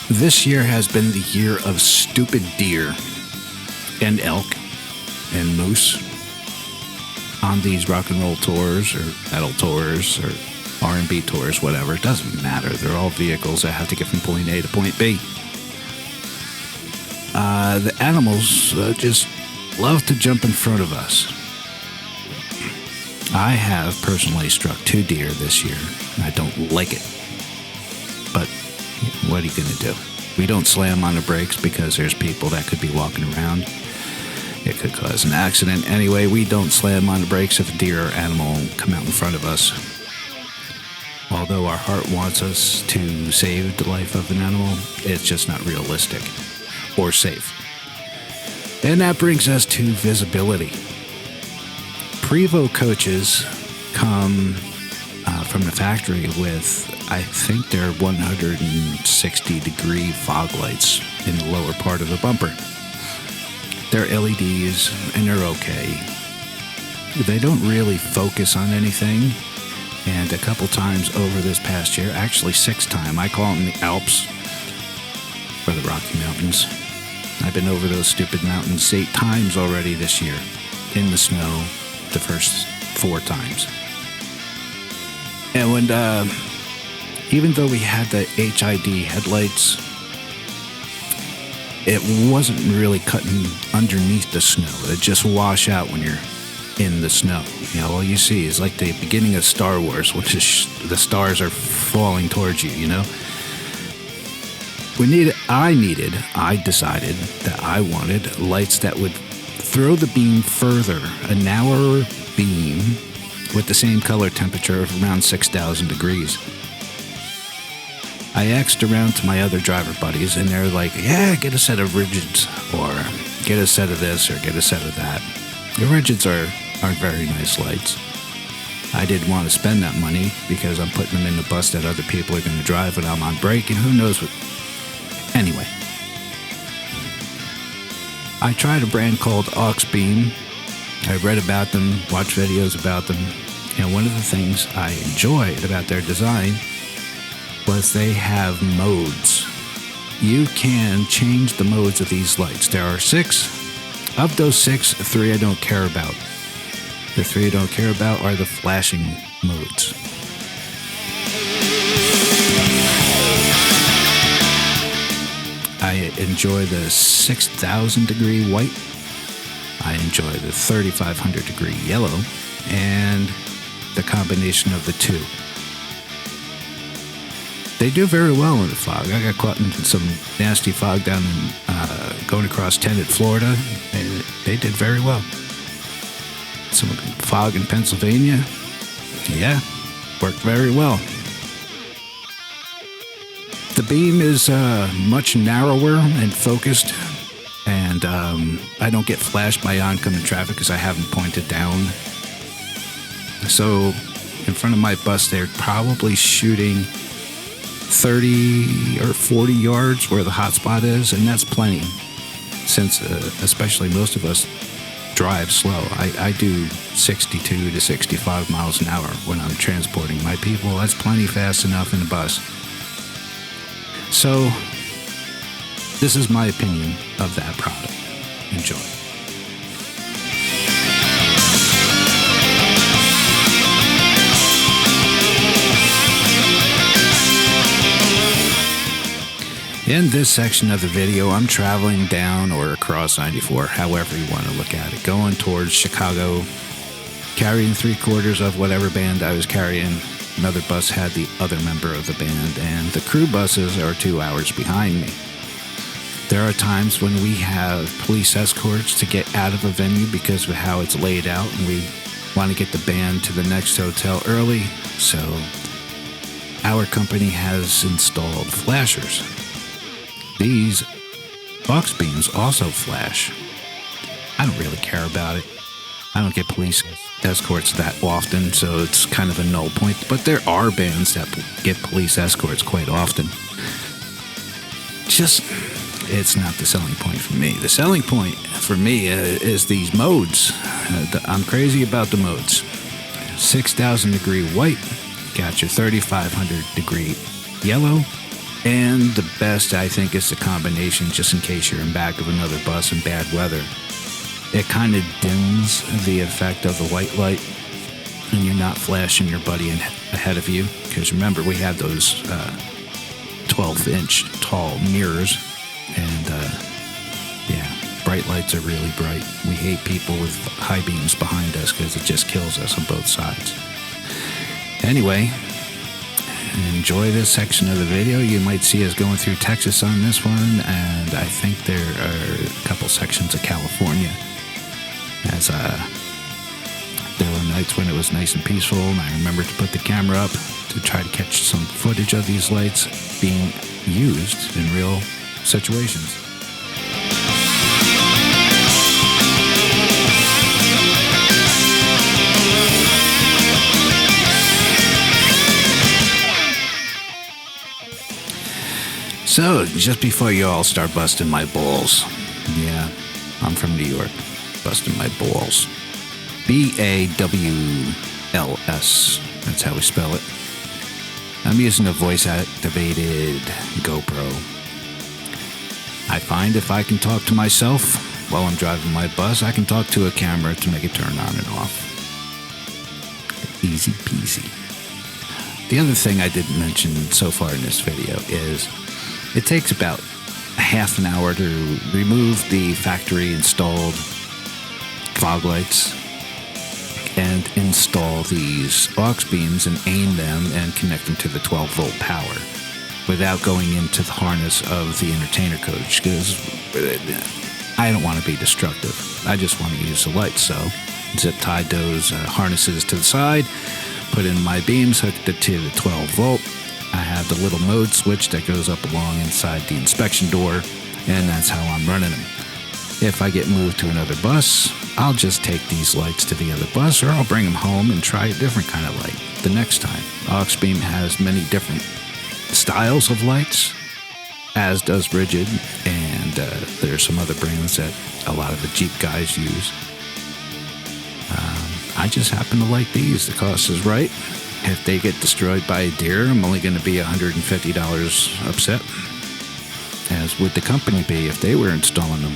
This year has been the year of stupid deer and elk and moose on these rock and roll tours or metal tours or R&B tours, whatever. It doesn't matter. They're all vehicles that have to get from point A to point B. The animals just love to jump in front of us. I have personally struck 2 deer this year, and I don't like it. But what are you going to do? We don't slam on the brakes because there's people that could be walking around. It could cause an accident. Anyway, we don't slam on the brakes if a deer or animal come out in front of us. Although our heart wants us to save the life of an animal, it's just not realistic or safe. And that brings us to visibility. Prevost coaches come from the factory with, I think they're 160-degree fog lights in the lower part of the bumper. They're LEDs, and they're okay. They don't really focus on anything. And a couple times over this past year, actually 6 times, I call them the Alps, or the Rocky Mountains. I've been over those stupid mountains 8 times already this year, in the snow, the first 4 times. And when, even though we had the HID headlights, it wasn't really cutting underneath the snow. It just wash out when you're in the snow. You know, all you see is like the beginning of Star Wars, which is the stars are falling towards you, you know? I decided that I wanted lights that would throw the beam further, a narrower beam with the same color temperature of around 6,000 degrees. I asked around to my other driver buddies, and they're like, yeah, get a set of rigids, or get a set of this, or get a set of that. The rigids are very nice lights. I didn't want to spend that money because I'm putting them in the bus that other people are going to drive when I'm on break, and who knows what. Anyway, I tried a brand called Auxbeam. I read about them, watched videos about them, and one of the things I enjoyed about their design was they have modes. You can change the modes of these lights. There are 6. Of those 6, 3 I don't care about. The 3 I don't care about are the flashing modes. I enjoy the 6,000 degree white. I enjoy the 3,500 degree yellow, and the combination of the 2. They do very well in the fog. I got caught in some nasty fog down in going across 10 at Florida, and they did very well. Some fog in Pennsylvania, yeah, worked very well. The beam is much narrower and focused, and I don't get flashed by oncoming traffic because I haven't pointed down. So in front of my bus, they're probably shooting 30 or 40 yards where the hot spot is, and that's plenty, since especially most of us drive slow. I do 62 to 65 miles an hour when I'm transporting my people. That's plenty fast enough in a bus. So this is my opinion of that product. Enjoy. In this section of the video, I'm traveling down or across 94, however you want to look at it, going towards Chicago, carrying 3/4 of whatever band I was carrying. Another bus had the other member of the band, and the crew buses are 2 hours behind me. There are times when we have police escorts to get out of a venue because of how it's laid out, and we want to get the band to the next hotel early, so our company has installed flashers. These Auxbeams also flash. I don't really care about it. I don't get police escorts that often, so it's kind of a null point. But there are bands that get police escorts quite often. Just, it's not the selling point for me. The selling point for me is these modes. I'm crazy about the modes. 6,000 degree white, got your 3,500 degree yellow, And the best, I think, is the combination, just in case you're in back of another bus in bad weather. It kind of dims the effect of the white light, and you're not flashing your buddy ahead of you. Because remember, we have those 12-inch tall mirrors, and bright lights are really bright. We hate people with high beams behind us because it just kills us on both sides. Anyway, enjoy this section of the video. You might see us going through Texas on this one, and I think there are a couple sections of California. As there were nights when it was nice and peaceful, and I remember to put the camera up to try to catch some footage of these lights being used in real situations. So, just before you all start busting my balls, yeah, I'm from New York, busting my balls. BAWLS, that's how we spell it. I'm using a voice-activated GoPro. I find if I can talk to myself while I'm driving my bus, I can talk to a camera to make it turn on and off. Easy peasy. The other thing I didn't mention so far in this video is it takes about a half an hour to remove the factory installed fog lights and install these Auxbeams and aim them and connect them to the 12-volt power without going into the harness of the entertainer coach, because I don't want to be destructive. I just want to use the lights. So zip tied those harnesses to the side, put in my beams, hooked it to the 12-volt. I have the little mode switch that goes up along inside the inspection door, and that's how I'm running them. If I get moved to another bus, I'll just take these lights to the other bus, or I'll bring them home and try a different kind of light the next time. Auxbeam has many different styles of lights, as does Rigid, and there's some other brands that a lot of the Jeep guys use. I just happen to like these. The cost is right. If they get destroyed by a deer, I'm only going to be $150 upset, as would the company be if they were installing them.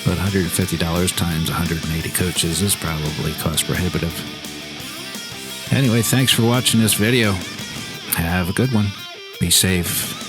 But $150 times 180 coaches is probably cost prohibitive. Anyway, thanks for watching this video. Have a good one. Be safe.